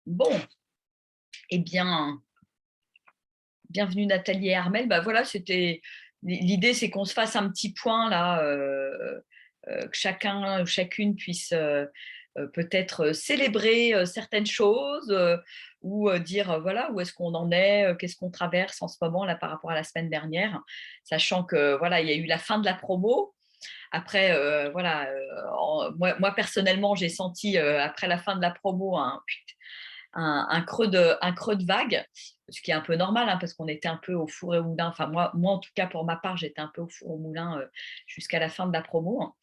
Bon, eh bien, bienvenue Nathalie et Armel. Bah voilà, l'idée, c'est qu'on se fasse un petit point là, que chacun ou chacune puisse peut-être célébrer certaines choses ou dire voilà où est-ce qu'on en est, qu'est-ce qu'on traverse en ce moment là par rapport à la semaine dernière, sachant que voilà, il y a eu la fin de la promo. Après, voilà, moi personnellement, j'ai senti après la fin de la promo un creux de vague, ce qui est un peu normal, hein, parce qu'on était un peu au four et au moulin. Enfin, moi, en tout cas, pour ma part, j'étais un peu au four et au moulin jusqu'à la fin de la promo, hein.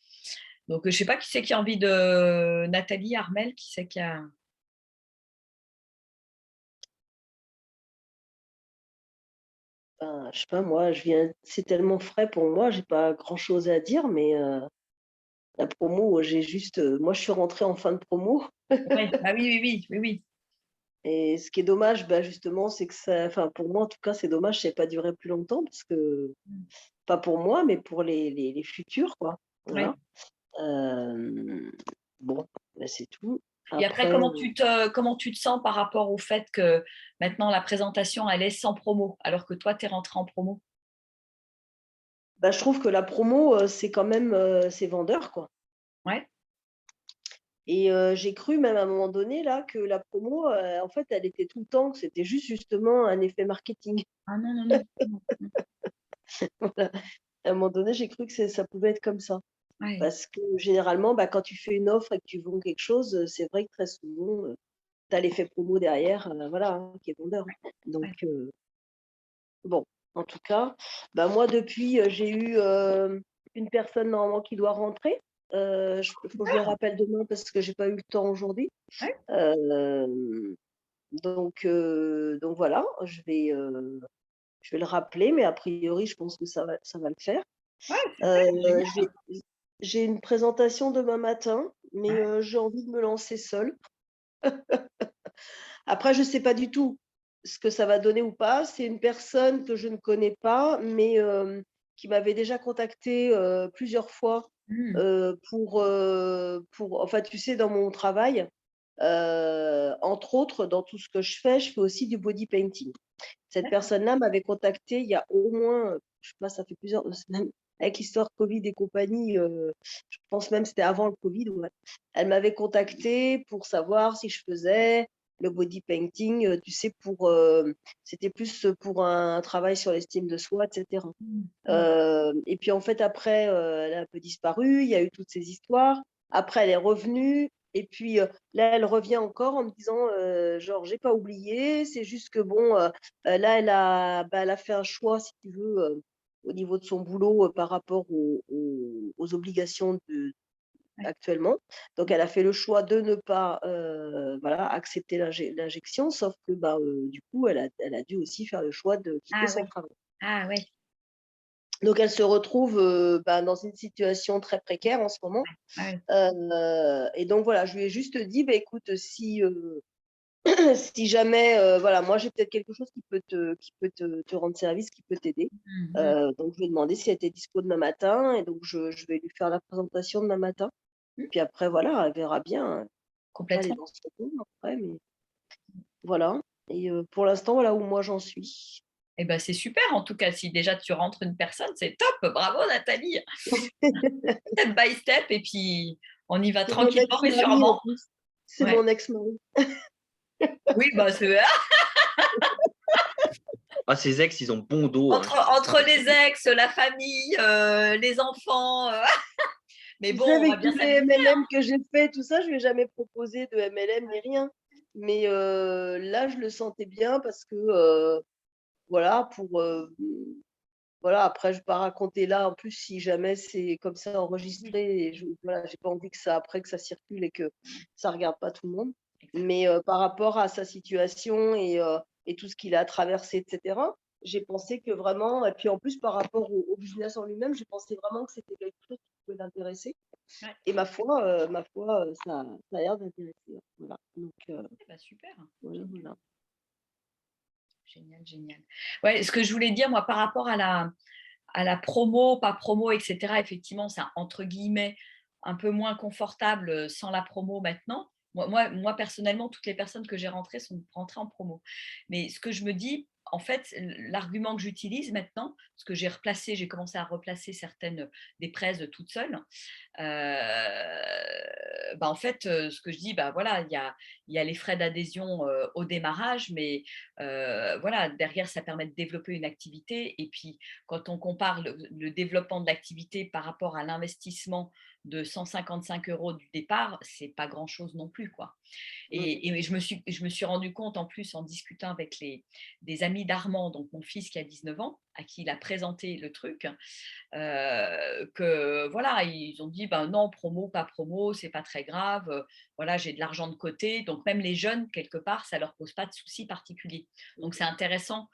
Donc, je ne sais pas qui c'est qui a envie de… Nathalie, Armel, qui c'est qui a… Ben, je sais pas, moi, c'est tellement frais pour moi, j'ai pas grand-chose à dire, mais la promo, moi, je suis rentrée en fin de promo. Ouais, bah oui, oui, oui, oui, oui. Et ce qui est dommage, bah, justement, c'est que enfin, pour moi, en tout cas, c'est dommage, ça ait pas duré plus longtemps parce que, pas pour moi, mais pour les futurs, quoi. Ouais. Voilà. Hem, bon, bah, c'est tout. Et après, Après, comment tu te sens par rapport au fait que maintenant la présentation, elle est sans promo, alors que toi, tu es rentrée en promo? bah, je trouve que la promo, c'est quand même, c'est vendeur, quoi. Ouais. Et j'ai cru même à un moment donné là que la promo, en fait, elle était tout le temps, que c'était justement un effet marketing. Ah non, non, non. Non, non. Voilà. À un moment donné, j'ai cru que ça pouvait être comme ça. Ouais, Parce que généralement, bah, quand tu fais une offre et que tu vends quelque chose, c'est vrai que très souvent, tu as l'effet promo derrière, voilà, hein, qui est vendeur. Donc ouais. bon, en tout cas, bah, moi depuis, j'ai eu, une personne normalement qui doit rentrer. Faut que je le rappelle demain parce que j'ai pas eu le temps aujourd'hui. Ouais, Hem donc voilà, je vais le rappeler, mais a priori, je pense que ça va le faire. ouais, super, Heu, génial. j'ai j'ai une présentation demain matin, mais Ouais. j'ai envie de me lancer seule. Après, je ne sais pas du tout ce que ça va donner ou pas. C'est une personne que je ne connais pas, mais qui m'avait déjà contactée, plusieurs fois, Mmh. pour enfin, tu sais, dans mon travail, entre autres, dans tout ce que je fais aussi du body painting. Cette D'accord. personne-là m'avait contactée il y a au moins, je sais pas, ça fait plusieurs semaines avec l'histoire covid et compagnie, je pense même c'était avant le covid, ouais. Elle m'avait contactée pour savoir si je faisais le body painting, tu sais c'était plus, pour un travail sur l'estime de soi et cetera. Mmh. Mmh. Et puis en fait après, elle a un peu disparu, il y a eu toutes ces histoires. Après elle est revenue et puis, là elle revient encore en me disant, genre: «J'ai pas oublié, c'est juste que bon, là elle a fait un choix si tu veux, au niveau de son boulot, par rapport aux obligations de Ouais. actuellement. Donc elle a fait le choix de ne pas, voilà, accepter l'injection sauf que, bah, du coup elle a dû aussi faire le choix de quitter Ah son ouais, travail. ah ouais. Donc elle se retrouve, bah, dans une situation très précaire en ce moment, Ah ouais. et donc voilà, je lui ai juste dit: «Bah, écoute, si, si jamais, voilà, moi j'ai peut-être quelque chose qui peut te rendre service, qui peut t'aider». Mmh mh. Donc je lui ai demandé si elle était dispo demain matin et donc je vais lui faire la présentation demain matin. Mmh. Puis après voilà, elle verra bien, après elle est Complètement. dans son monde après, mais voilà. Et pour l'instant, voilà où moi j'en suis. Et ben, c'est super en tout cas, si déjà tu rentres une personne, c'est top, bravo Nathalie. Step by step et puis on y va C'est mon tranquillement mais ex-mari en sûrement. plus, c'est Ouais. mon ex-mari. Oui, bah, c'est Ah, ces ex, ils ont bon dos, hein. entre les ex, la famille, les enfants, mais Tu sais, bon, on va avec bien tous les s'amuser. MLM que j'ai fait, tout ça, je lui ai jamais proposé de MLM ni rien. Mais là, je le sentais bien parce que, voilà, voilà, après je vais pas raconter là, en plus, si jamais c'est comme ça enregistré et voilà, j'ai pas envie que ça après que ça circule et que ça regarde pas tout le monde. Mais par rapport à sa situation et tout ce qu'il a traversé et cetera, j'ai pensé que vraiment et puis en plus par rapport au business en lui-même, j'ai pensé vraiment que c'était quelque chose qui pouvait l'intéresser Ouais, et ma foi, ça a l'air d'intéresser, ouais, voilà. Donc bah, super, voilà, génial, voilà. génial, génial. Ouais, ce que je voulais dire moi par rapport à la promo, pas promo et cetera, effectivement, c'est un entre guillemets «un peu moins confortable», sans la promo maintenant. Moi, personnellement, toutes les personnes que j'ai rentrées sont rentrées en promo. Mais ce que je me dis, en fait, l'argument que j'utilise maintenant, parce que j'ai commencé à replacer certaines des presse toutes seules. En fait, ce que je dis, voilà, il y a les frais d'adhésion au démarrage, mais voilà, derrière, ça permet de développer une activité. Et puis, quand on compare le développement de l'activité par rapport à l'investissement de 155 € du départ, c'est pas grand-chose non plus, quoi. Et je me suis rendu compte en plus en discutant avec des amis d'Armand, donc mon fils qui a 19 ans, à qui il a présenté le truc, que voilà, ils ont dit non, promo, pas promo, c'est pas très grave, voilà, j'ai de l'argent de côté. Donc même les jeunes, quelque part, ça leur pose pas de soucis particuliers. Donc c'est intéressant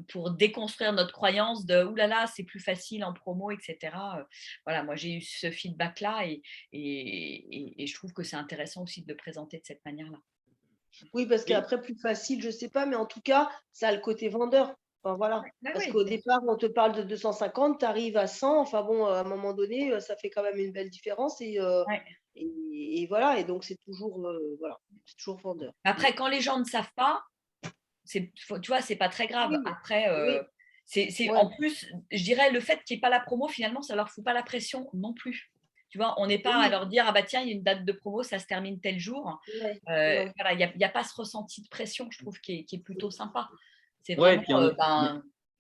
pour déconstruire notre croyance de ouh là là, c'est plus facile en promo, etc. Voilà, moi j'ai eu ce feedback-là et je trouve que c'est intéressant aussi de le présenter de cette manière-là. Oui, parce Oui, qu'après, plus facile, je sais pas, mais en tout cas, ça a le côté vendeur. Enfin, voilà. Parce Oui, qu'au départ, on te parle de 250, tu arrives à 100. Enfin bon, à un moment donné, ça fait quand même une belle différence. ouais. Et voilà. Et donc, c'est toujours, voilà, c'est toujours vendeur. Après, quand les gens ne savent pas, tu vois, c'est pas très grave. Oui, Après, oui, ouais. en plus, je dirais, le fait qu'il n'y ait pas la promo, finalement, ça leur fout pas la pression non plus. Tu vois, on n'est pas à Oui, leur dire, ah bah tiens, il y a une date de promo, ça se termine tel jour. ouais, non. Voilà, il y a pas ce ressenti de pression, je trouve, qui est plutôt sympa. C'est ouais, et vraiment,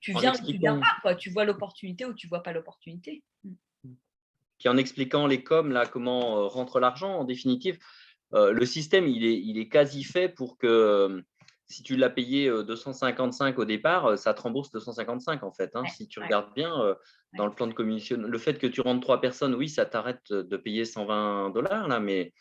puis tu en viens ou tu viens expliquant, pas, quoi. Tu vois l'opportunité ou tu vois pas l'opportunité. en expliquant les coms, là, comment rentre l'argent, en définitive, le système, il est quasi fait pour que si tu l'as payé 255 au départ, ça te rembourse 255 en fait. Hein. Ouais, Si tu ouais, regardes bien dans ouais. le plan de commission, le fait que tu rentres 3 personnes, oui, ça t'arrête de payer 120 $ là, mais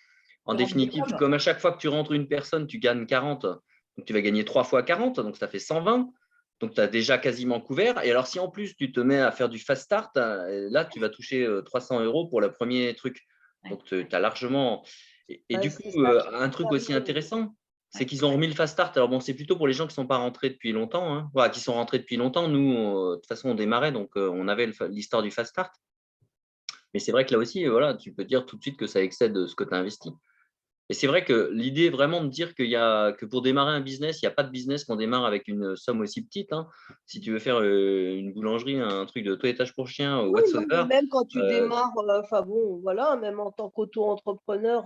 en Tu rentres des définitive, coms. comme à chaque fois que tu rentres une personne, tu gagnes 40, donc tu vas gagner 3 fois 40, donc ça fait 120. Donc tu as déjà quasiment couvert. Et alors, si en plus tu te mets à faire du fast start, là, tu vas toucher 300 € pour le premier truc. Ouais, Donc tu as largement. Et Ouais, du coup, c'est ça qui un truc permet. aussi intéressant, c'est ouais. qu'ils ont remis le fast start. Alors bon, c'est plutôt pour les gens qui ne sont pas rentrés depuis longtemps, hein. Voilà, qui sont rentrés depuis longtemps. Nous, de toute façon, on démarrait, donc on avait l'histoire du fast start. Mais c'est vrai que là aussi, voilà, tu peux dire tout de suite que ça excède ce que tu as investi. Et c'est vrai que l'idée vraiment de dire que pour démarrer un business, il n'y a pas de business qu'on démarre avec une somme aussi petite, hein. Si tu veux faire une boulangerie, un truc de toilettage pour chien ou Oui, non, mais whatsoever, même quand tu heu, démarres, enfin bon, voilà, même en tant qu'auto-entrepreneur,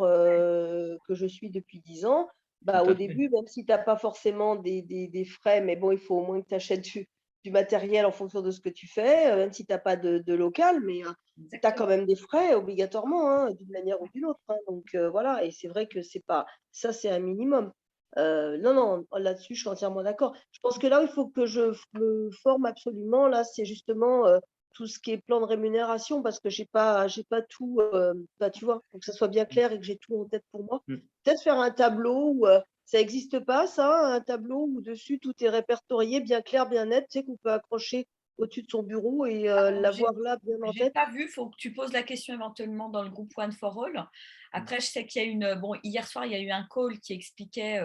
que je suis depuis 10 ans, tout au à fait. début, même si tu as pas forcément des frais, mais bon, il faut au moins que tu achètes du matériel en fonction de ce que tu fais, même si tu as pas de local, mais tu as quand Exactement. même des frais obligatoirement, hein, d'une manière ou d'une autre, hein, donc voilà. Et c'est vrai que c'est pas ça, c'est un minimum. Non, non, là-dessus, je suis entièrement d'accord. Je pense que là où il faut que je me forme absolument, là, c'est justement, tout ce qui est plan de rémunération, parce que j'ai pas tout, tu vois? Faut que ça soit bien clair et que j'ai tout en tête pour moi. Mmh. Peut-être faire un tableau où, ça existe pas ça, un tableau où dessus tout est répertorié, bien clair, bien net, tu sais, qu'on peut accrocher au-dessus de son bureau et Alors, l'avoir là bien en j'ai tête? pas vu, il faut que tu poses la question éventuellement dans le groupe One for All. Après, je sais qu'il y a bon, hier soir, il y a eu un call qui expliquait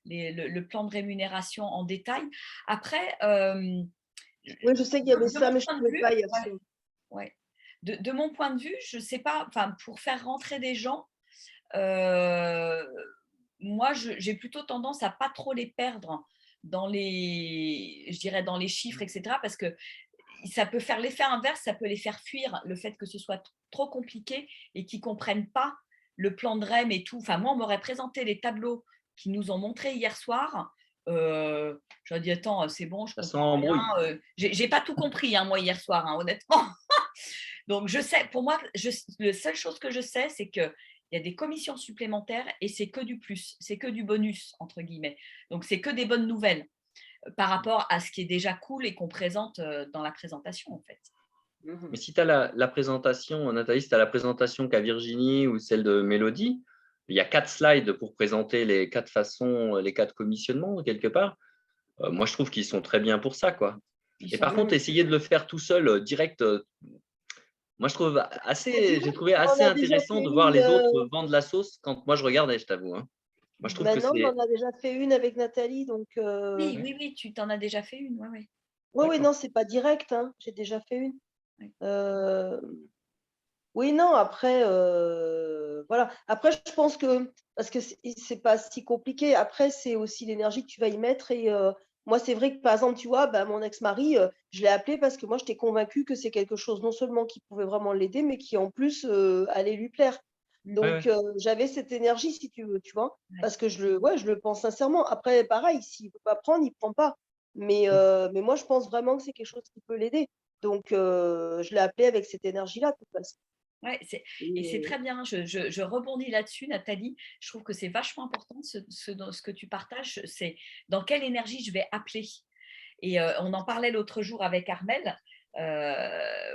le plan de rémunération en détail. Après, Oui, je sais qu'il y avait de ça, mon mais je point de pouvais vue, pas hier ouais, soir. ouais. De mon point de vue, je sais pas, enfin, pour faire rentrer des gens, euh, moi, j'ai plutôt tendance à pas trop les perdre je dirais dans les chiffres, etc. Parce que ça peut faire l'effet inverse, ça peut les faire fuir le fait que ce soit trop compliqué et qu'ils ne comprennent pas le plan de REM et tout. Enfin, moi, on m'aurait présenté les tableaux qu'ils nous ont montrés hier soir. J'aurais dit, attends, c'est bon, je Ça sent comprends l'embrouille. rien. J'ai pas tout compris, hein, moi, hier soir, hein, honnêtement. Donc, je sais, pour moi, la seule chose que je sais, c'est qu'il y a des commissions supplémentaires et c'est que du plus, c'est que du bonus, entre guillemets. Donc, c'est que des bonnes nouvelles par rapport à ce qui est déjà cool et qu'on présente dans la présentation, en fait. Mmh. Mais si tu as la présentation, Nathalie, si tu as la présentation qu'a Virginie ou celle de Mélodie, il y a 4 slides pour présenter les 4 façons, les 4 commissionnements quelque part. Moi, je trouve qu'ils sont très bien pour ça, quoi. Ils Et sont par bien. contre, essayer de le faire tout seul, direct, moi, Tu vois, j'ai trouvé on en assez a déjà intéressant fait de voir une, les autres vendre la sauce quand moi je regardais, je t'avoue, hein. Moi, je trouve que maintenant, on c'est en a déjà fait une avec Nathalie, donc Oui, ouais, oui, oui, tu t'en as déjà fait une, ouais, ouais. oui, oui, d'accord. non, c'est pas direct, hein, j'ai déjà fait une. Ouais. Heu Oui, non, après, voilà. Après, je pense que, parce que c'est pas si compliqué. Après, c'est aussi l'énergie que tu vas y mettre. Et moi, c'est vrai que, par exemple, tu vois, bah, mon ex-mari, je l'ai appelé parce que moi, j'étais convaincue que c'est quelque chose non seulement qui pouvait vraiment l'aider, mais qui en plus allait lui plaire. Mm. Ouais, Donc, ouais. j'avais cette énergie, si tu veux, tu vois, Ouais. parce que ouais, je le pense sincèrement. Après, pareil, s'il veut pas prendre, il prend pas. Mais moi, je pense vraiment que c'est quelque chose qui peut l'aider. Donc, je l'ai appelé avec cette énergie-là, de toute façon. Ouais, et c'est très bien. Je rebondis là-dessus, Nathalie. Je trouve que c'est vachement important ce que tu partages. C'est dans quelle énergie je vais appeler. Et on en parlait l'autre jour avec Armel.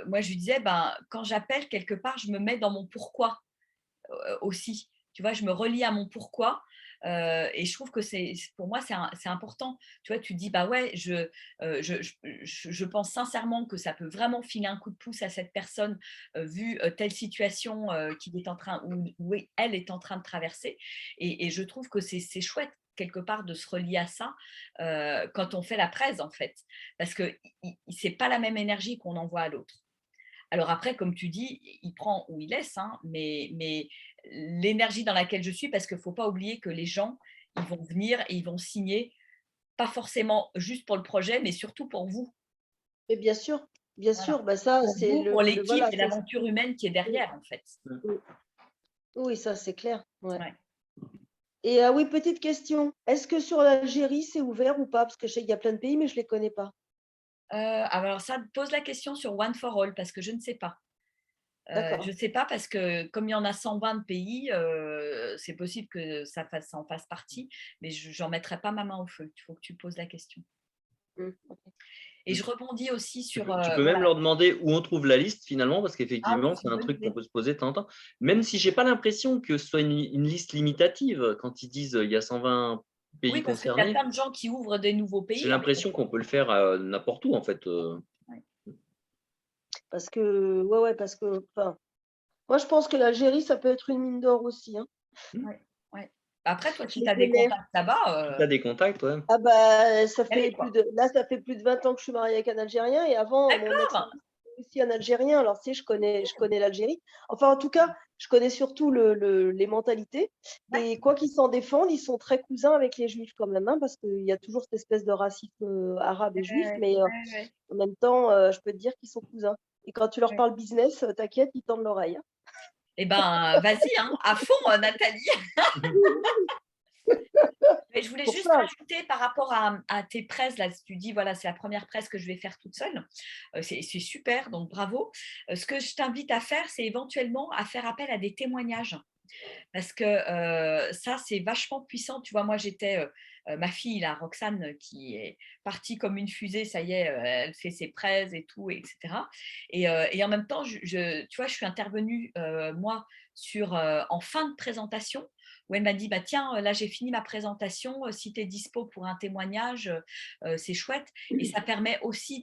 Moi, je lui disais, ben, quand j'appelle quelque part, je me mets dans mon pourquoi aussi. Tu vois, je me relie à mon pourquoi. Et je trouve que pour moi, c'est important. Tu vois, tu dis, bah ouais, je pense sincèrement que ça peut vraiment filer un coup de pouce à cette personne, vu telle situation qu'il est en train, où elle est en train de traverser. Et je trouve que c'est chouette quelque part de se relier à ça quand on fait la presse en fait, parce que c'est pas la même énergie qu'on envoie à l'autre. Alors après, comme tu dis, il prend ou il laisse, hein, mais l'énergie dans laquelle je suis, parce qu'il ne faut pas oublier que les gens, ils vont venir et ils vont signer, pas forcément juste pour le projet, mais surtout pour vous. Mais bien Voilà. sûr, bah ça, Pour c'est vous, pour l'équipe voilà, et c'est l'aventure humaine qui est oui, derrière, en fait. oui, oui, ça c'est clair. Ouais. Ouais. Et oui, petite question. Est-ce que sur l'Algérie, c'est ouvert ou pas? Parce que je sais qu'il y a plein de pays, mais je les connais pas. Alors ça pose la question sur One for All, parce que je ne sais pas. Je D'accord. ne sais pas parce que comme il y en a 120 pays, c'est possible que ça en fasse partie, mais je n'en mettrai pas ma main au feu. Il faut que tu poses la question. Ok. Et je rebondis aussi Tu sur… peux, tu peux même voilà. leur demander où on trouve la liste finalement, parce Ah oui, qu'effectivement, c'est c'est une un bonne truc qu'on idée. peut se poser de temps en temps. Même si j'ai pas l'impression que ce soit une liste limitative, quand ils disent il y a 120 pays Oui, parce qu'il y a concernés, plein de gens qui ouvrent des nouveaux j'ai pays, en fait. l'impression qu'on peut le faire n'importe où en fait. Ouais, Parce que, ouais, ouais, parce que, enfin, moi, je pense que l'Algérie, ça peut être une mine d'or aussi, hein. Hmm. ouais, ouais. Après, toi, Je si les tu as des connais. contacts là-bas, Si tu as des contacts, ouais. Ah bah, allez, quoi. là, ça fait plus de 20 ans que je suis mariée avec un Algérien et avant, mon D'accord. ex-mari, c'était aussi un Algérien. Alors, tu sais, je connais l'Algérie. Enfin, en tout cas, je connais surtout les mentalités. Ouais, Et quoi qu'ils s'en défendent, ils sont très cousins avec les Juifs quand même, hein, parce qu'il y a toujours cette espèce de racisme arabe et juif. ouais, Mais ouais, ouais, en même temps, je peux te dire qu'ils sont cousins. Et quand tu leur ouais. parles business, t'inquiète, ils tendent l'oreille, hein. Eh ben, vas-y, hein, à fond, Nathalie. Mais je voulais Pour juste ça. rajouter par rapport à tes presses, là, si tu dis, voilà, c'est la première presse que je vais faire toute seule. C'est super, donc bravo. Ce que je t'invite à faire, c'est éventuellement à faire appel à des témoignages. Parce que ça, c'est vachement puissant. Tu vois, moi, j'étais… ma fille, là, Roxane, qui est partie comme une fusée, ça y est, elle fait ses prêts et tout, etc. Et en même temps, tu vois, je suis intervenue, moi, en fin de présentation, où elle m'a dit, bah, tiens, là, j'ai fini ma présentation, si tu es dispo pour un témoignage, c'est chouette. Et ça permet aussi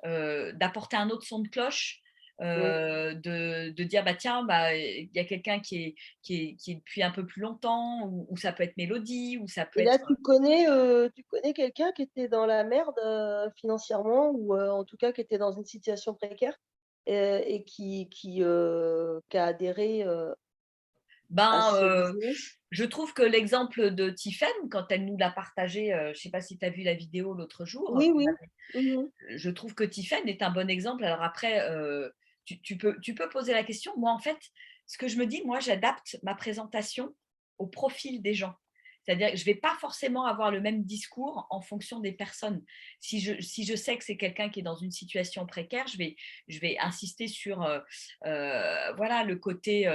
d'apporter un autre son de cloche, Oui. de dire bah tiens, bah, il y a quelqu'un qui est depuis un peu plus longtemps, ou ça peut être Mélodie, ou ça peut Et là, être… tu connais quelqu'un qui était dans la merde financièrement ou en tout cas qui était dans une situation précaire et qui a adhéré à Ben, ce business? je trouve que l'exemple de Tiffen, quand elle nous l'a partagé, je ne sais pas si tu as vu la vidéo l'autre jour, Oui, oui. Mhm. je trouve que Tiffen est un bon exemple. Alors après, tu peux poser la question. Moi, en fait, ce que je me dis, moi, j'adapte ma présentation au profil des gens. C'est-à-dire que je ne vais pas forcément avoir le même discours en fonction des personnes. Si je sais que c'est quelqu'un qui est dans une situation précaire, je vais insister sur voilà, le côté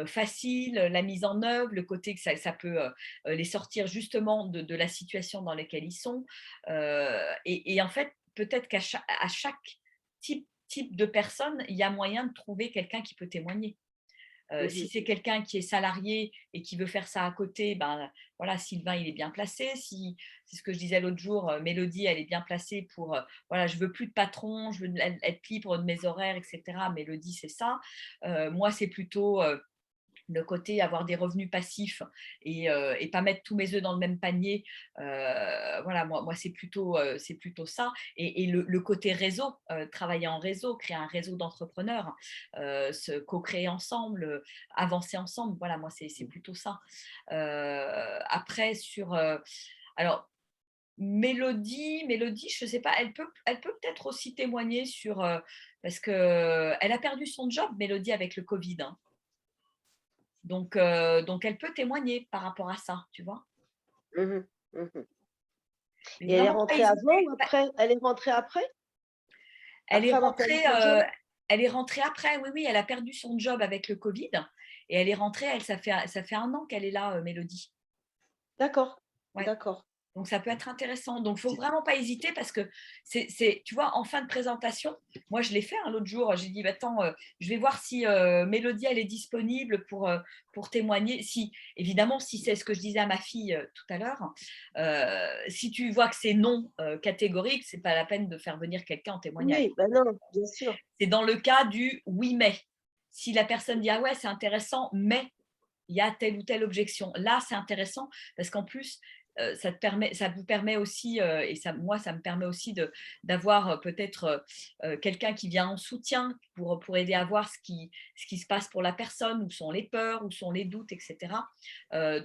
facile, la mise en œuvre, le côté que ça peut les sortir justement de la situation dans laquelle ils sont. Et en fait, peut-être à chaque type de personne, il y a moyen de trouver quelqu'un qui peut témoigner. Si Mhm. c'est quelqu'un qui est salarié et qui veut faire ça à côté, ben voilà, Sylvain, il est bien placé. Si c'est ce que je disais l'autre jour, Mélodie, elle est bien placée pour voilà, je veux plus de patron, je veux être libre de mes horaires, etc. Mélodie, c'est ça. Moi, c'est plutôt le côté avoir des revenus passifs et pas mettre tous mes œufs dans le même panier, voilà, moi c'est plutôt ça. Et le côté réseau, travailler en réseau, créer un réseau d'entrepreneurs, se co-créer ensemble, avancer ensemble, voilà, moi c'est plutôt ça. Après alors Mélodie, je ne sais pas, elle peut peut-être aussi témoigner parce qu'elle a perdu son job, Mélodie, avec le Covid, hein. Donc elle peut témoigner par rapport à ça, tu vois? Mmh. Mmh. Mais Et elle est vraiment pas rentrée avant hésiter, ou après? Elle est rentrée après? elle est Après avoir perdu rentrée, son job? elle est rentrée après, oui, oui, elle a perdu son job avec le Covid et elle est rentrée, ça fait 1 an qu'elle est là, Mélodie. D'accord, Ouais. d'accord. Donc, ça peut être intéressant. Donc, il ne faut vraiment pas hésiter parce que, tu vois, en fin de présentation, moi, je l'ai fait l'autre jour. J'ai dit, bah, attends, je vais voir si Mélodie, elle est disponible pour témoigner. Évidemment, si c'est ce que je disais à ma fille tout à l'heure, si tu vois que c'est non catégorique, ce n'est pas la peine de faire venir quelqu'un en témoignage. Oui, bah, non, bien sûr. C'est dans le cas du oui, mais. Si la personne dit, ah ouais, c'est intéressant, mais il y a telle ou telle objection. Là, c'est intéressant parce qu'en plus, ça vous permet aussi, et moi, ça me permet aussi d'avoir peut-être quelqu'un qui vient en soutien pour aider à voir ce qui se passe pour la personne, où sont les peurs, où sont les doutes, etc.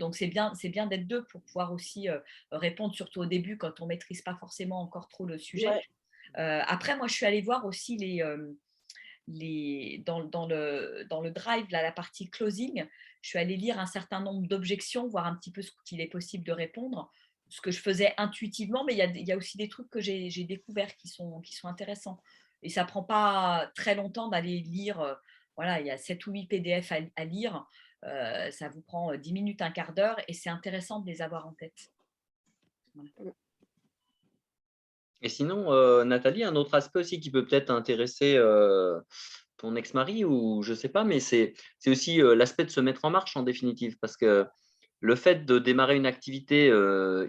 Donc, c'est bien d'être deux pour pouvoir aussi répondre, surtout au début, quand on ne maîtrise pas forcément encore trop le sujet. Ouais. Après, moi, je suis allée voir aussi dans le drive, là, la partie closing, je suis allée lire un certain nombre d'objections, voir un petit peu ce qu'il est possible de répondre, ce que je faisais intuitivement, mais il y a aussi des trucs que j'ai découverts qui sont intéressants. Et ça ne prend pas très longtemps d'aller lire, voilà, il y a 7 ou 8 PDF à lire, ça vous prend 10 minutes, un quart d'heure, et c'est intéressant de les avoir en tête. Voilà. Mmh. Et sinon, Nathalie, un autre aspect aussi qui peut peut-être intéresser ton ex-mari ou je sais pas, mais c'est aussi l'aspect de se mettre en marche en définitive. Parce que le fait de démarrer une activité,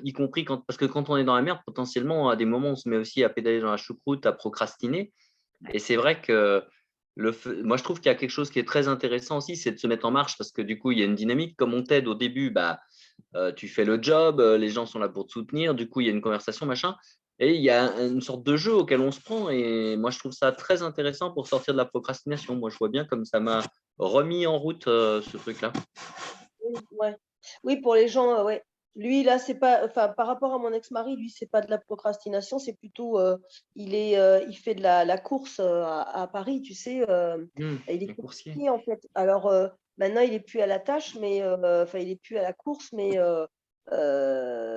y compris parce que quand on est dans la merde, potentiellement, à des moments, on se met aussi à pédaler dans la choucroute, à procrastiner. Ouais. Et c'est vrai que moi, je trouve qu'il y a quelque chose qui est très intéressant aussi, c'est de se mettre en marche parce que du coup, il y a une dynamique. Comme on t'aide au début, bah, tu fais le job, les gens sont là pour te soutenir. Du coup, il y a une conversation, machin. Et il y a une sorte de jeu auquel on se prend. Et moi, je trouve ça très intéressant pour sortir de la procrastination. Moi, je vois bien comme ça m'a remis en route ce truc-là. Oui, ouais. Oui, pour les gens, ouais. Lui, là, c'est pas enfin, par rapport à mon ex-mari, lui, c'est pas de la procrastination, c'est plutôt, il fait de la course, à Paris, tu sais, il est Les coursiers. coursier, en fait. Alors, maintenant, il est plus à la tâche, mais, enfin, il est plus à la course, mais,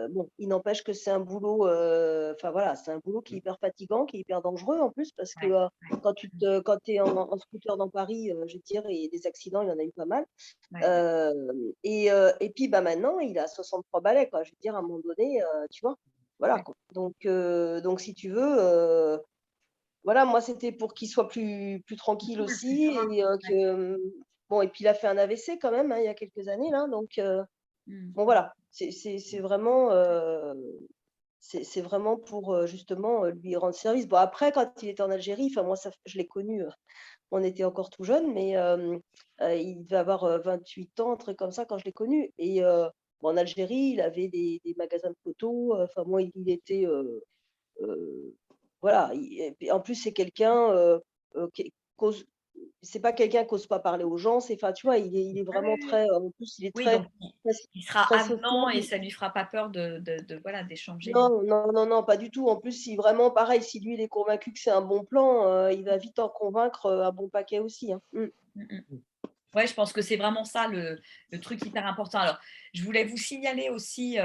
bon, il n'empêche que c'est un boulot, enfin, voilà, c'est un boulot qui est hyper fatigant, qui est hyper dangereux, en plus, parce que, Ouais, ouais, quand tu es en scooter dans Paris, je veux dire, et des accidents, il y en a eu pas mal. ouais, Et puis, bah, maintenant, il a 63 balais, quoi. Je veux dire, à un moment donné, tu vois? Voilà, ouais. quoi. Donc si tu veux, voilà, moi, c'était pour qu'il soit plus tranquille Cool, plus aussi serein. et Ouais. bon et puis il a fait un AVC quand même, hein, il y a quelques années là, donc Mmh. bon voilà, c'est vraiment, c'est vraiment pour, justement, lui rendre service. Bon après quand il était en Algérie, enfin moi ça je l'ai connu, on était encore tout jeune, mais il devait avoir, 28 ans, un truc comme ça quand je l'ai connu et bon, en Algérie, il avait des magasins de photos, enfin moi il était, heu, voilà, et puis en plus c'est quelqu'un, qui qu'ose c'est pas quelqu'un qui ose pas parler aux gens, c'est enfin tu vois, il est Ouais, vraiment ouais, ouais. très, en plus il est Oui, très donc très il sera très avenant et sociable. ça lui fera pas peur voilà, d'échanger. Non, non, non, non, pas du tout. En plus, si vraiment pareil, si lui il est convaincu que c'est un bon plan, il va vite en convaincre, un bon paquet aussi, hein. Mmh. Mmh mh. Ouais, je pense que c'est vraiment ça le truc hyper important. Alors, je voulais vous signaler aussi,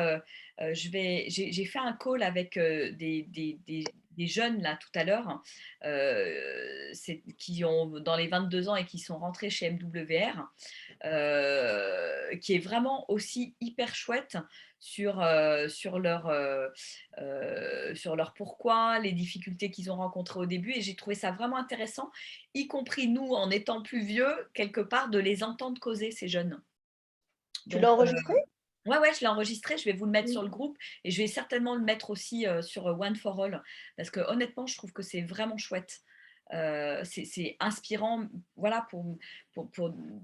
j'ai fait un call avec des jeunes là tout à l'heure, qui ont dans les 22 ans et qui sont rentrés chez MWR, qui est vraiment aussi hyper chouette sur leur pourquoi, les difficultés qu'ils ont rencontrées au début. Et j'ai trouvé ça vraiment intéressant, y compris nous, en étant plus vieux, quelque part, de les entendre causer, ces jeunes. Tu Donc, l'as enregistré? ouais, ouais, je l'ai enregistré, je vais vous le mettre Mmh. sur le groupe et je vais certainement le mettre aussi sur One for All parce que honnêtement, je trouve que c'est vraiment chouette. C'est inspirant, voilà, pour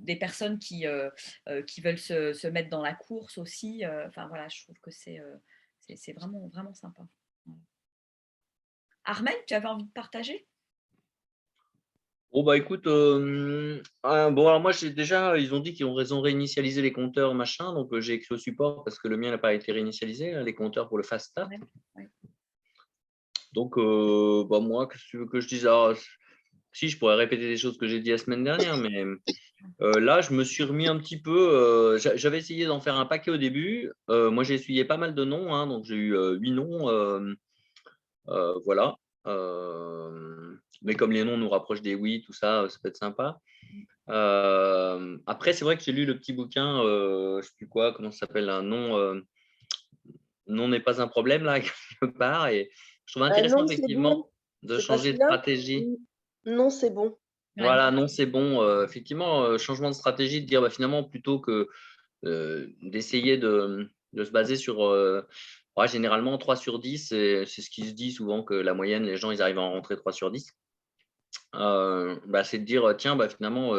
des personnes qui veulent se mettre dans la course aussi. Enfin voilà, je trouve que c'est vraiment, vraiment sympa. Voilà. Armel, tu avais envie de partager? Bon, bah écoute, bon, alors moi, ils ont dit qu'ils ont réinitialisé les compteurs, machin, donc j'ai écrit au support parce que le mien n'a pas été réinitialisé, hein, les compteurs pour le fast start. Ouais, ouais. Donc, bah moi, qu'est-ce que tu veux que je dise? Alors, si, je pourrais répéter des choses que j'ai dit la semaine dernière, mais là, je me suis remis un petit peu. J'avais essayé d'en faire un paquet au début. Moi, j'ai essuyé pas mal de noms, hein, donc j'ai eu 8 noms. Voilà. Mais comme les noms nous rapprochent des oui, tout ça, ça peut être sympa. Après, c'est vrai que j'ai lu le petit bouquin, je sais plus quoi, comment ça s'appelle, un nom, non n'est pas un problème, là, quelque part. Et je trouve intéressant, Non, c'est bon. effectivement, de C'est pas changer de celui-là? stratégie. Non, c'est bon. Ouais. Voilà, non, c'est bon. Effectivement, changement de stratégie, de dire bah, finalement, plutôt que d'essayer de se baser sur ouais, généralement 3 sur 10, c'est ce qui se dit souvent que la moyenne, les gens, ils arrivent à en rentrer 3 sur 10. Bah, c'est de dire tiens, bah, finalement,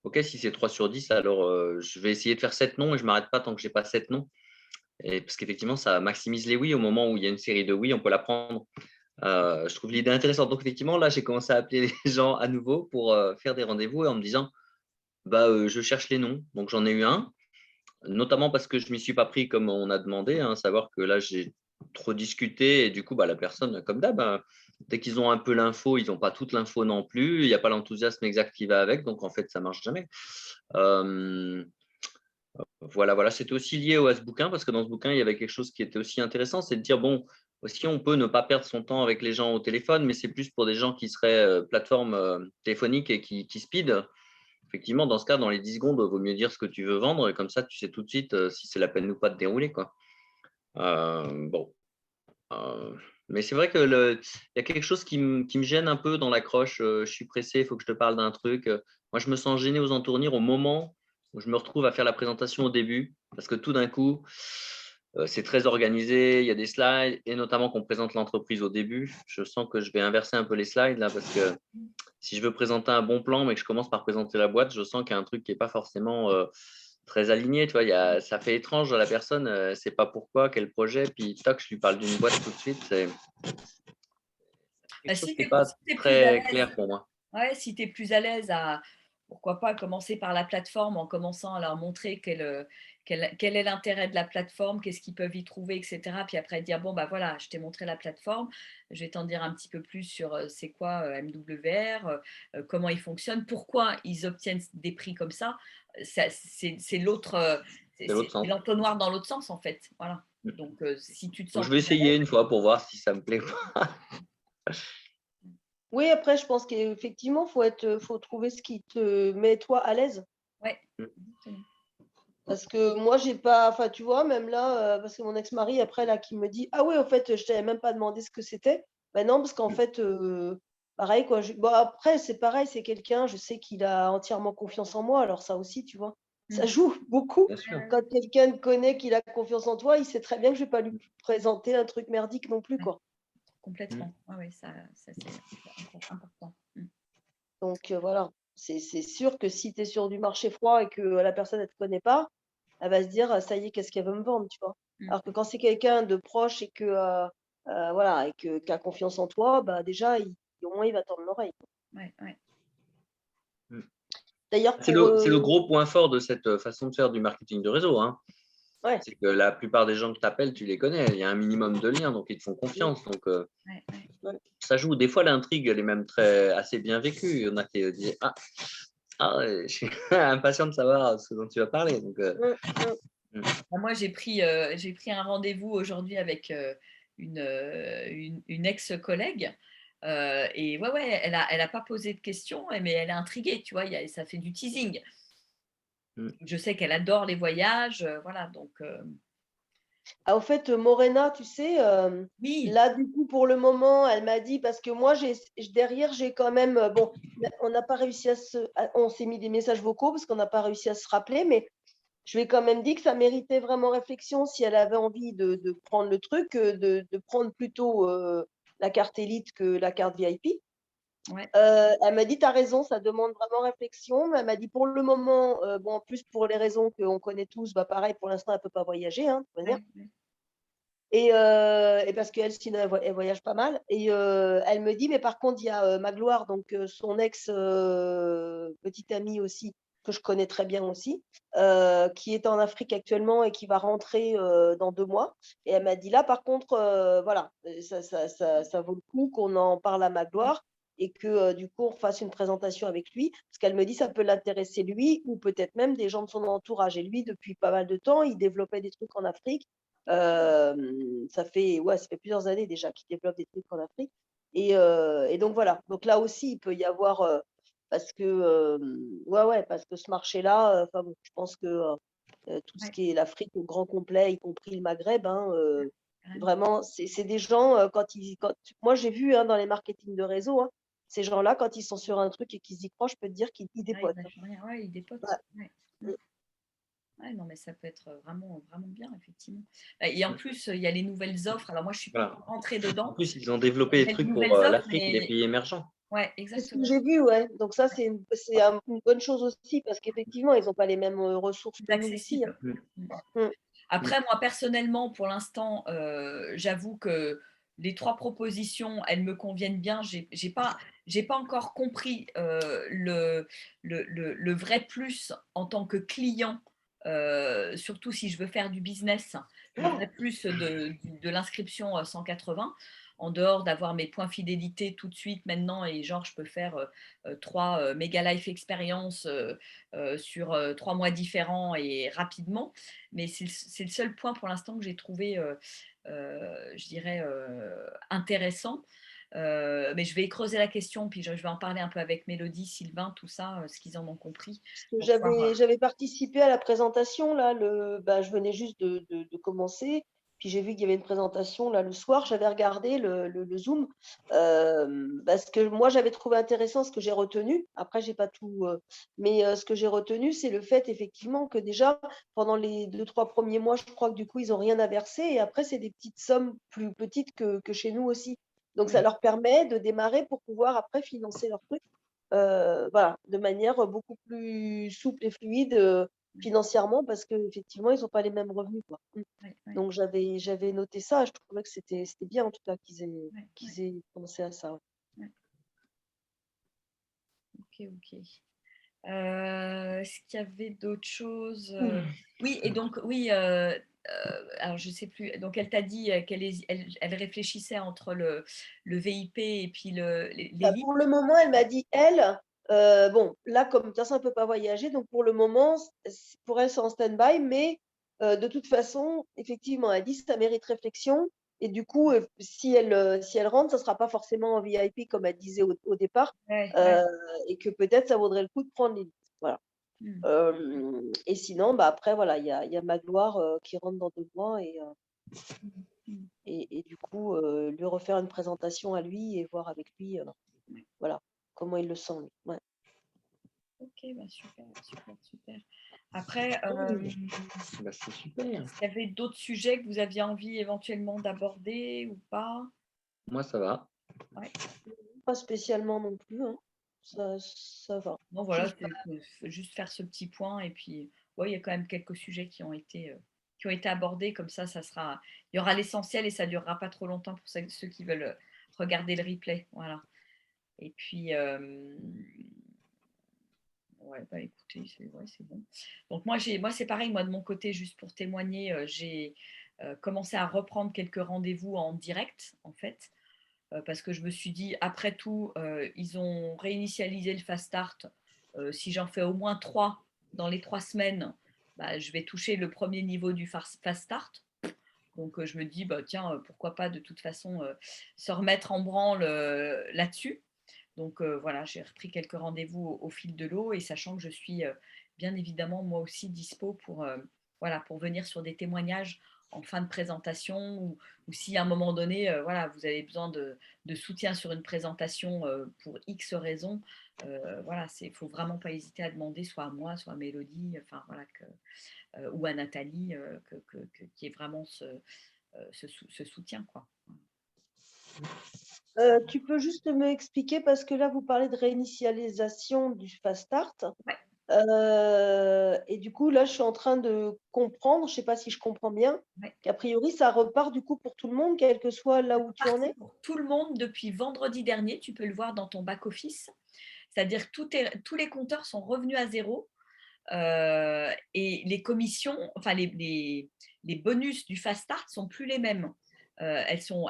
ok, si c'est 3 sur 10, alors je vais essayer de faire 7 noms et je ne m'arrête pas tant que j'ai pas 7 noms. Et parce qu'effectivement, ça maximise les oui. Au moment où il y a une série de oui, on peut la prendre. Je trouve l'idée intéressante. Donc, effectivement, là, j'ai commencé à appeler les gens à nouveau pour faire des rendez-vous et en me disant bah, je cherche les noms. Donc, j'en ai eu un, notamment parce que je ne m'y suis pas pris comme on a demandé, hein, savoir que là, j'ai trop discuté et du coup, bah, la personne, comme d'hab, dès qu'ils ont un peu l'info, ils n'ont pas toute l'info non plus. Il n'y a pas l'enthousiasme exact qui va avec. Donc, en fait, ça ne marche jamais. Voilà, voilà. C'était aussi lié à ce bouquin parce que dans ce bouquin, il y avait quelque chose qui était aussi intéressant, c'est de dire, bon, aussi, on peut ne pas perdre son temps avec les gens au téléphone, mais c'est plus pour des gens qui seraient plateforme téléphonique et qui speed. Effectivement, dans ce cas, dans les 10 secondes, il vaut mieux dire ce que tu veux vendre et comme ça, tu sais tout de suite si c'est la peine ou pas de dérouler, quoi. Bon. Mais c'est vrai il y a quelque chose qui me gêne un peu dans l'accroche. Je suis pressé, il faut que je te parle d'un truc. Moi, je me sens gêné aux entournures au moment où je me retrouve à faire la présentation au début, parce que tout d'un coup, c'est très organisé, il y a des slides, et notamment qu'on présente l'entreprise au début. Je sens que je vais inverser un peu les slides là, parce que si je veux présenter un bon plan, mais que je commence par présenter la boîte, je sens qu'il y a un truc qui n'est pas forcément très aligné. Tu vois, ça fait étrange à la personne, ne sait pas pourquoi, quel projet, puis toc, je lui parle d'une boîte tout de suite. C'est quelque chose Si qui tu n'est pas es plus à très l'aise, clair pour moi. ouais, si tu es plus à l'aise à, pourquoi pas, commencer par la plateforme en commençant à leur montrer quel est l'intérêt de la plateforme, qu'est-ce qu'ils peuvent y trouver, etc. Puis après dire, bon, bah voilà, je t'ai montré la plateforme, je vais t'en dire un petit peu plus sur c'est quoi MWR, comment ils fonctionnent, pourquoi ils obtiennent des prix comme ça. C'est l'autre, C'est l'autre c'est sens. l'entonnoir dans l'autre sens, en fait. Voilà. Donc, si tu te Donc, sens je vais plus à l'aise. essayer une fois pour voir si ça me plaît. Oui, après, je pense qu'effectivement, faut trouver ce qui te met toi à l'aise. Ouais, exactement. Parce que moi, j'ai pas, enfin, tu vois, même là, parce que mon ex-mari, après, là, qui me dit, ah oui, en fait, je t'avais même pas demandé ce que c'était. Ben non, parce qu'en fait, pareil, quoi. Bon, après, c'est pareil, c'est quelqu'un, je sais qu'il a entièrement confiance en moi, alors ça aussi, tu vois, ça joue beaucoup. Bien sûr. Quand quelqu'un te connaît, qu'il a confiance en toi, il sait très bien que je vais pas lui présenter un truc merdique non plus, Ouais, quoi. complètement. Ouais, ça c'est important. Donc voilà, c'est sûr que si tu es sur du marché froid et que la personne, elle te connaît pas, elle va se dire: «Ça y est, qu'est-ce qu'elle veut me vendre?» tu vois? Mm. Alors que quand c'est quelqu'un de proche et que, voilà et que qui a confiance en toi, bah, déjà, au moins, il va tendre l'oreille. Ouais, ouais. Mm. D'ailleurs C'est pour, le gros point fort de cette façon de faire du marketing de réseau, hein. ouais, C'est que la plupart des gens que tu appelles, tu les connais. Il y a un minimum de liens, donc ils te font mmh, confiance. Donc, Ouais, ouais. ouais. ça joue. Des fois, l'intrigue, elle est même assez bien vécue. Il y en a qui disent je suis impatient de savoir ce dont tu vas parler. Donc, Mmh, mmh. Bah, moi, j'ai pris un rendez-vous aujourd'hui avec une ex-collègue. Et ouais, elle a pas posé de questions, mais elle est intriguée, tu vois, ça fait du teasing. mm. Je sais qu'elle adore les voyages, voilà, donc Ah, au fait, Morena, tu sais, oui, là, du coup, pour le moment, elle m'a dit parce que moi, derrière, j'ai quand même, bon, on n'a pas réussi on s'est mis des messages vocaux parce qu'on n'a pas réussi à se rappeler, mais je lui ai quand même dit que ça méritait vraiment réflexion si elle avait envie de prendre le truc, de prendre plutôt la carte élite que la carte VIP. Ouais. Elle m'a dit: «Tu as raison, ça demande vraiment réflexion», mais elle m'a dit: «Pour le moment», bon, en plus, pour les raisons qu'on connaît tous, bah, pareil, pour l'instant, elle peut pas voyager, hein, de toute manière. Ouais, ouais. Et parce qu'elle, sinon, elle voyage pas mal. Et elle me dit: «Mais par contre, il y a, Magloire», donc son ex, petite amie aussi, que je connais très bien aussi, qui est en Afrique actuellement et qui va rentrer, dans 2 mois. Et elle m'a dit: «Là, par contre, voilà, ça vaut le coup qu'on en parle à Magloire et que, du coup, on fasse une présentation avec lui». Parce qu'elle me dit: «Ça peut l'intéresser lui ou peut-être même des gens de son entourage». Et lui, depuis pas mal de temps, il développait des trucs en Afrique. Ça fait plusieurs années déjà qu'il développe des trucs en Afrique. Et donc voilà. Donc là aussi, il peut y avoir, parce que, ouais, parce que ce marché-là, enfin bon, je pense que, tout ce Ouais, qui est l'Afrique au grand complet, y compris le Maghreb, hein, carrément. vraiment, c'est des gens, moi j'ai vu, hein, dans les marketing de réseau, hein, ces gens-là, quand ils sont sur un truc et qu'ils y croient, je peux te dire qu'ils Ah, ils dépotent, hein. lâchent rien. Ouais, ils dépotent. Ouais. Ouais. Mm. Mmh. Ouais, non, mais ça peut être vraiment, vraiment bien, effectivement. Et en plus, il y a les nouvelles offres. Alors moi, je ne suis pas Voilà. encore rentrée En dedans. plus, ils ont développé des Il y a de trucs pour nouvelles offres, l'Afrique et les mais pays émergents. ouais, C'est ce que exactement. j'ai vu, ouais. Donc ça, Ouais, une bonne chose aussi parce qu'effectivement, ils ont pas les mêmes, ressources plus que nous ici, hein. accessible. Mmh, Mm. Mmh. mmh. Après, moi, personnellement, pour l'instant, j'avoue que les 3 propositions, elles me conviennent bien. J'ai pas encore compris le vrai plus en tant que client, surtout si je veux faire du business, le vrai plus de l'inscription 180, en dehors d'avoir mes points fidélité tout de suite maintenant et genre je peux faire 3 méga life expériences sur 3 mois différents et rapidement. Mais c'est le seul point pour l'instant que j'ai trouvé, je dirais, intéressant. Mais je vais creuser la question, puis je vais en parler un peu avec Mélodie, Sylvain, tout ça, ce qu'ils en ont compris. Parce que Pour pouvoir, j'avais participé à la présentation là, je venais juste de commencer, puis j'ai vu qu'il y avait une présentation là le soir, j'avais regardé le Zoom, parce que moi j'avais trouvé intéressant ce que j'ai retenu. Après j'ai pas tout, mais ce que j'ai retenu, c'est le fait effectivement que déjà pendant les 2-3 premiers mois, je crois que du coup ils ont rien à verser et après c'est des petites sommes plus petites que chez nous aussi. Donc ça ouais, leur permet de démarrer pour pouvoir après financer leur truc. Voilà, de manière beaucoup plus souple et fluide, financièrement parce qu'effectivement, ils ont pas les mêmes revenus, quoi. Mmh. ouais, ouais, Donc j'avais noté ça, je trouvais que c'était bien en tout cas ouais, ouais, qu'ils aient pensé à ça, ouais. ouais. Ok, ok. Est-ce qu'il y avait d'autres choses Oui, et donc, oui, alors je ne sais plus. Donc, elle t'a dit elle réfléchissait entre le VIP et puis Bah, l'élite. pour le moment, elle m'a dit, elle, bon, là, comme de toute façon, elle peut pas voyager, donc pour le moment, pour elle, c'est en stand-by, mais de toute façon, effectivement, elle dit ça mérite réflexion. Et du coup, si elle rentre, ça sera pas forcément en VIP comme elle disait au départ, Ouais, ouais. euh, et que peut-être ça vaudrait le coup de prendre l'élite. Voilà. Hmm. Et sinon, bah après, voilà, il y a Magloire qui rentre dans 2 mois Hmm. Hmm. et du coup, lui refaire une présentation à lui et voir avec lui, Ouais. voilà, comment il le sent, lui. Ouais. Ok, bah super, super, super. Après, Oui, bah, c'est super. est-ce qu'il y avait d'autres sujets que vous aviez envie éventuellement d'aborder ou pas? Moi, ça va. Ouais. Pas spécialement non plus, hein. Ça va. Bon, voilà, Juste c'est faut juste faire ce petit point. Et puis, ouais, il y a quand même quelques sujets qui ont été abordés. Comme ça sera, il y aura l'essentiel et ça ne durera pas trop longtemps pour ceux qui veulent regarder le replay. Voilà. Et puis, ouais, bah écoutez, ouais, c'est bon. Donc, moi, c'est pareil. Moi, de mon côté, juste pour témoigner, j'ai commencé à reprendre quelques rendez-vous en direct, en fait. Parce que je me suis dit, après tout, ils ont réinitialisé le Fast Start. Si j'en fais au moins 3 dans les 3 semaines, bah, je vais toucher le premier niveau du Fast Start. Donc, je me dis, bah, tiens, pourquoi pas de toute façon se remettre en branle là-dessus. Donc, voilà, j'ai repris quelques rendez-vous au fil de l'eau et sachant que je suis bien évidemment moi aussi dispo voilà, pour venir sur des témoignages en fin de présentation ou si à un moment donné, voilà, vous avez besoin de soutien sur une présentation pour X raisons, voilà, il ne faut vraiment pas hésiter à demander soit à moi, soit à Mélodie, enfin, voilà, ou à Nathalie, qui est vraiment ce soutien, quoi. Tu peux juste me expliquer, parce que là, vous parlez de réinitialisation du Fast Start. Ouais. Et du coup, là, je suis en train de comprendre, je ne sais pas si je comprends bien, Ouais. qu'a priori, ça repart du coup pour tout le monde, quel que soit là où tu en Parti es. pour tout le monde depuis vendredi dernier, tu peux le voir dans ton back-office. C'est-à-dire que tous les compteurs sont revenus à zéro. Et les commissions, enfin les bonus du Fast Start sont plus les mêmes. Elles sont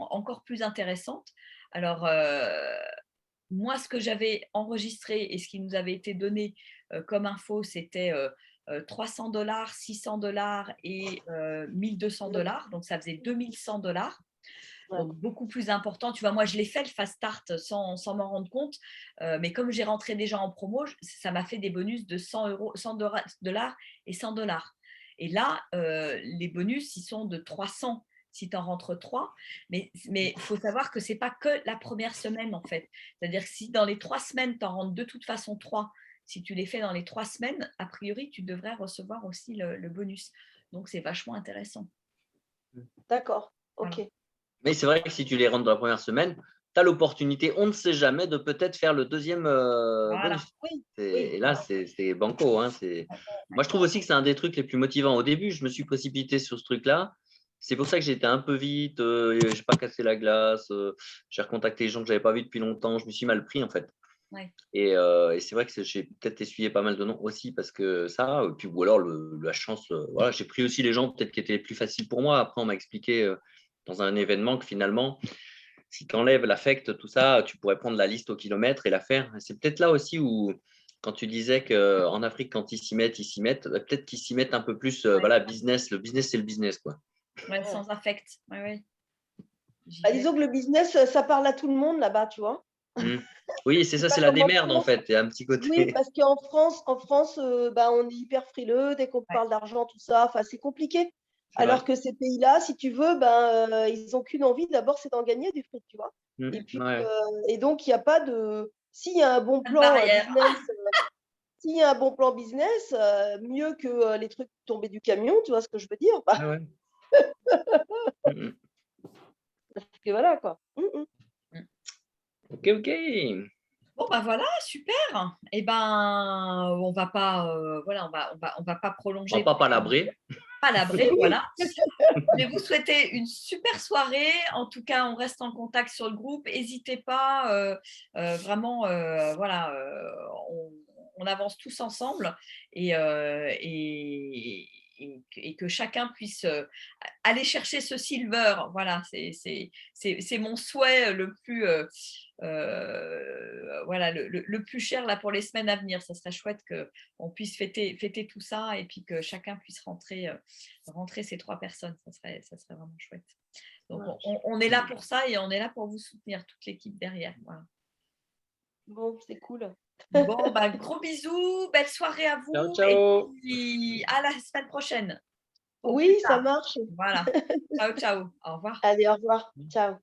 encore plus intéressantes. Alors, moi, ce que j'avais enregistré et ce qui nous avait été donné comme info, c'était $300, $600 et $1 200. Donc, ça faisait $2100. Ouais. Donc, beaucoup plus important. Tu vois, moi, je l'ai fait le Fast Start sans m'en rendre compte. Mais comme j'ai rentré déjà en promo, ça m'a fait des bonus de 100 $100 et $100. Et là, les bonus, ils sont de 300 si tu en rentres 3. Mais il faut savoir que ce n'est pas que la première semaine, en fait. C'est-à-dire que si dans les 3 semaines, tu en rentres de toute façon 3, si tu les fais dans les 3 semaines, a priori, tu devrais recevoir aussi le bonus. Donc, c'est vachement intéressant. D'accord, Voilà. ok. Mais c'est vrai que si tu les rentres dans la première semaine, tu as l'opportunité, on ne sait jamais, de peut-être faire le deuxième Voilà. bonus. Oui, Et là, c'est banco. Hein, moi, je trouve aussi que c'est un des trucs les plus motivants. Au début, je me suis précipité sur ce truc-là. C'est pour ça que j'ai été un peu vite. Je n'ai pas cassé la glace. J'ai recontacté les gens que je n'avais pas vus depuis longtemps. Je me suis mal pris, en fait. Ouais. Et c'est vrai que j'ai peut-être essuyé pas mal de noms aussi parce que ça, puis, ou alors la chance. Voilà, j'ai pris aussi les gens peut-être qui étaient les plus faciles pour moi. Après, on m'a expliqué dans un événement que finalement, si tu enlèves l'affect, tout ça, tu pourrais prendre la liste au kilomètre et la faire. C'est peut-être là aussi où, quand tu disais qu'en Afrique, quand ils s'y mettent, peut-être qu'ils s'y mettent un peu plus. Ouais. Voilà, business. Le business, c'est le business, quoi. Ouais, sans affect. Ouais, ouais. Bah, disons que le business, ça parle à tout le monde là-bas, tu vois. Mm. Oui, c'est ça, Pas c'est la comme en démerde en France. fait. Il y a un petit Oui, côté. parce qu'en France, bah, on est hyper frileux dès qu'on Ouais, parle d'argent, tout ça. Enfin, c'est compliqué. C'est Alors vrai. que ces pays-là, si tu veux, ben, ils n'ont qu'une envie, d'abord, c'est d'en gagner du fric, tu vois. Et puis, Ouais. et donc, il n'y a pas de. S'il y a un bon pas de plan barrière. business, s'il y a un bon plan business, mieux que les trucs tombés du camion, tu vois ce que je veux dire? Bah, Ah ouais. Mm, mm. parce que voilà, quoi. Ok, ok. Bon, bah voilà, super. Eh ben, on va pas, voilà, on va pas On va prolonger pas plus palabrer. palabrer, Oui, voilà. Je vais vous souhaiter une super soirée. En tout cas, on reste en contact sur le groupe. N'hésitez pas, vraiment, voilà, on avance tous ensemble et, et que chacun puisse aller chercher ce silver. Voilà, c'est mon souhait le plus, voilà, le plus cher là pour les semaines à venir. Ça serait chouette qu'on puisse fêter tout ça et puis que chacun puisse rentrer ces 3 personnes. Ça serait vraiment chouette. Donc, on est là pour ça et on est là pour vous soutenir, toute l'équipe derrière. Voilà. bon, c'est cool. Bon, bah, gros bisous, belle soirée à Ciao, vous et ciao. puis à la semaine prochaine. Au plus Oui, ça tard. marche. Voilà. Ciao, ciao. Au revoir. Allez, au revoir. Ciao.